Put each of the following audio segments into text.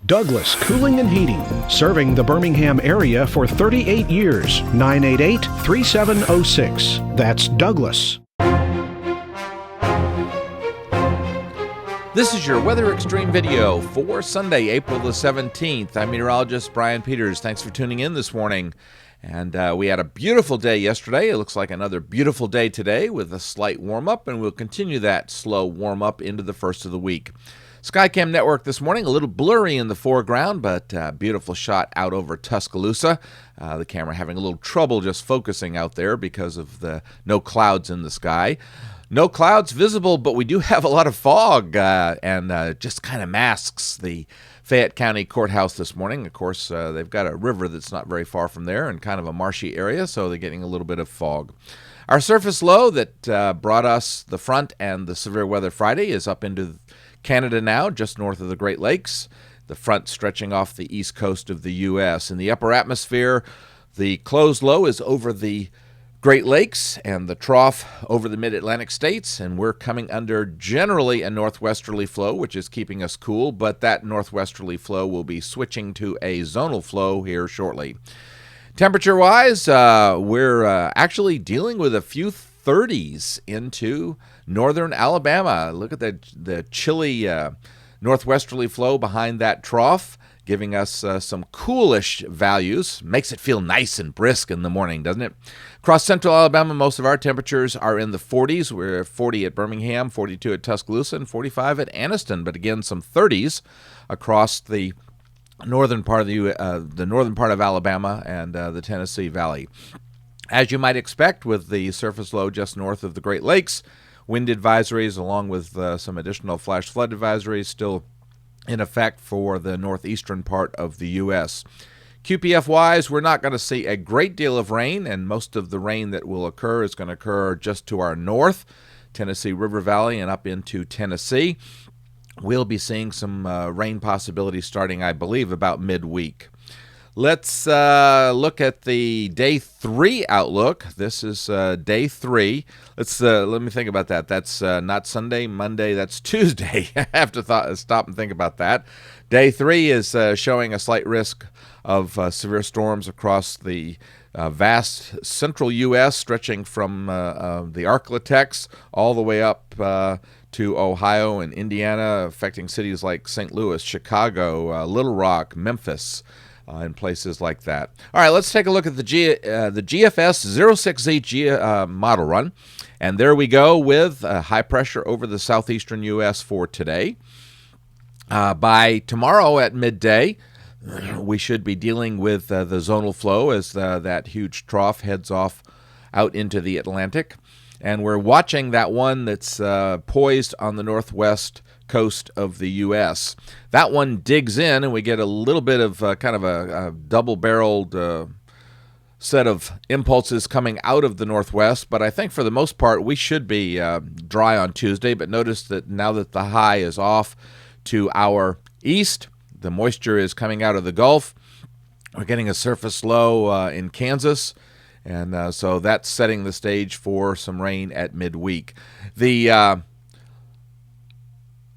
Douglas Cooling and Heating, serving the Birmingham area for 38 years. 988-3706. That's Douglas. This is your Weather Xtreme video for Sunday, April the 17th. I'm meteorologist Brian Peters. Thanks for tuning in this morning. And we had a beautiful day yesterday. It looks like another beautiful day today with a slight warm-up, and we'll continue that slow warm-up into the first of the week. Skycam network this morning, a little blurry in the foreground, but beautiful shot out over Tuscaloosa. The camera having a little trouble just focusing out there because of the no clouds in the sky. No clouds visible, but we do have a lot of fog and just kind of masks the Fayette County Courthouse this morning. Of course, they've got a river that's not very far from there and kind of a marshy area, so they're getting a little bit of fog. Our surface low that brought us the front and the severe weather Friday is up into Canada now, just north of the Great Lakes. The front stretching off the east coast of the U.S. In the upper atmosphere, the closed low is over the Great Lakes and the trough over the mid-Atlantic states, and we're coming under generally a northwesterly flow, which is keeping us cool, but that northwesterly flow will be switching to a zonal flow here shortly. Temperature-wise, we're actually dealing with a few 30s into northern Alabama. Look at the chilly northwesterly flow behind that trough, giving us some coolish values. Makes it feel nice and brisk in the morning, doesn't it? Across central Alabama, most of our temperatures are in the 40s. We're 40 at Birmingham, 42 at Tuscaloosa, and 45 at Anniston. But again, some 30s across the northern part of the northern part of Alabama and the Tennessee Valley. As you might expect, with the surface low just north of the Great Lakes, wind advisories along with some additional flash flood advisories still in effect for the northeastern part of the U.S. QPF-wise, we're not going to see a great deal of rain, and most of the rain that will occur is going to occur just to our north, Tennessee River Valley and up into Tennessee. We'll be seeing some rain possibilities starting, I believe, about midweek. Let's look at the day 3 outlook. This is day 3. Let me think about that. That's not Sunday, Monday. That's Tuesday. I have to stop and think about that. Day 3 is showing a slight risk of severe storms across the vast central U.S., stretching from the Arklatex all the way up to Ohio and Indiana, affecting cities like St. Louis, Chicago, Little Rock, Memphis, and places like that. All right, let's take a look at the GFS 06Z model run. And there we go with high pressure over the southeastern U.S. for today. By tomorrow at midday, we should be dealing with the zonal flow as that huge trough heads off out into the Atlantic. And we're watching that one that's poised on the northwest coast of the U.S. That one digs in, and we get a little bit of kind of a double-barreled set of impulses coming out of the northwest. But I think for the most part, we should be dry on Tuesday. But notice that now that the high is off to our east, the moisture is coming out of the Gulf. We're getting a surface low in Kansas. And so that's setting the stage for some rain at midweek. The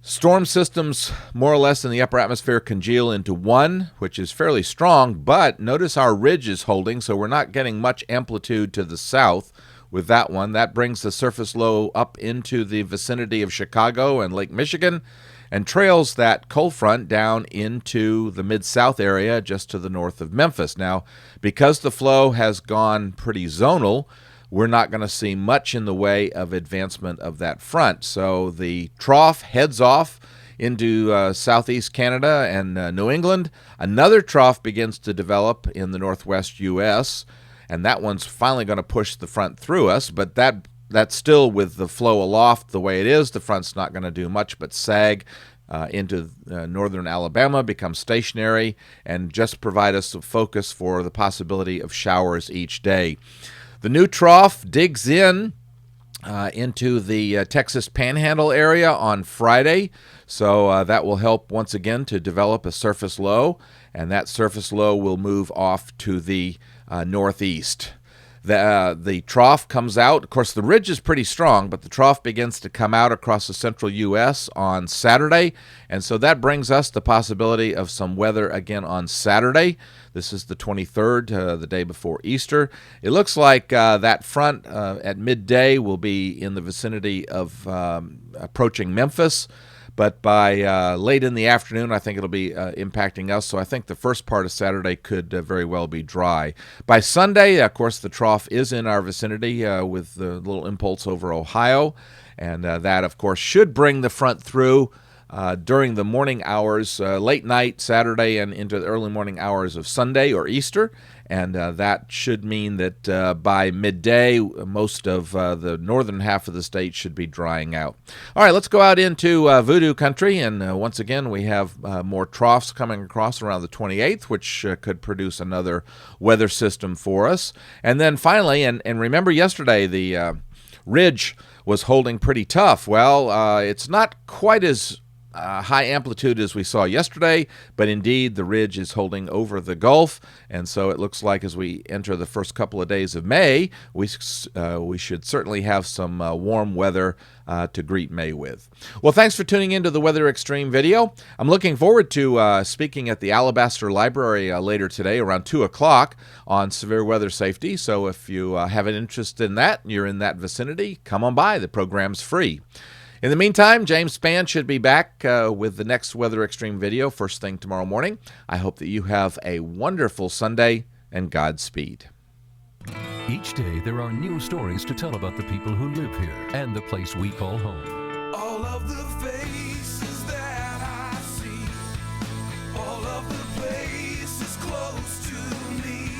storm systems, more or less in the upper atmosphere, congeal into one, which is fairly strong. But notice our ridge is holding, so we're not getting much amplitude to the south with that one. That brings the surface low up into the vicinity of Chicago and Lake Michigan, and trails that cold front down into the Mid-South area just to the north of Memphis. Now, because the flow has gone pretty zonal, we're not going to see much in the way of advancement of that front. So the trough heads off into southeast Canada and New England. Another trough begins to develop in the northwest U.S., and that one's finally going to push the front through us, but that's still with the flow aloft the way it is. The front's not going to do much but sag into northern Alabama, become stationary, and just provide us some focus for the possibility of showers each day. The new trough digs in into the Texas Panhandle area on Friday, so that will help once again to develop a surface low, and that surface low will move off to the northeast. The trough comes out. Of course, the ridge is pretty strong, but the trough begins to come out across the central U.S. on Saturday. And so that brings us the possibility of some weather again on Saturday. This is the 23rd, the day before Easter. It looks like that front at midday will be in the vicinity of approaching Memphis. But by late in the afternoon, I think it'll be impacting us. So I think the first part of Saturday could very well be dry. By Sunday, of course, the trough is in our vicinity with the little impulse over Ohio. And that, of course, should bring the front through during the morning hours, late night Saturday and into the early morning hours of Sunday or Easter. And that should mean that by midday, most of the northern half of the state should be drying out. All right, let's go out into voodoo country. And once again, we have more troughs coming across around the 28th, which could produce another weather system for us. And then finally, and remember yesterday, the ridge was holding pretty tough. Well, it's not quite as high amplitude as we saw yesterday, but indeed the ridge is holding over the Gulf, and so it looks like as we enter the first couple of days of May, we should certainly have some warm weather to greet May with. Well, thanks for tuning into the Weather Xtreme video. I'm looking forward to speaking at the Alabaster Library later today around 2 o'clock on severe weather safety, so if you have an interest in that and you're in that vicinity, come on by. The program's free. In the meantime, James Spann should be back with the next Weather Xtreme video first thing tomorrow morning. I hope that you have a wonderful Sunday, and Godspeed. Each day there are new stories to tell about the people who live here and the place we call home. All of the faces that I see, all of the places close to me,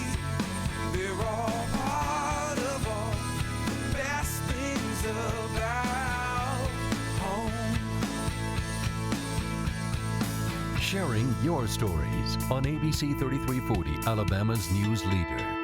they're all part of all the best things about home. Sharing your stories on ABC 3340, Alabama's news leader.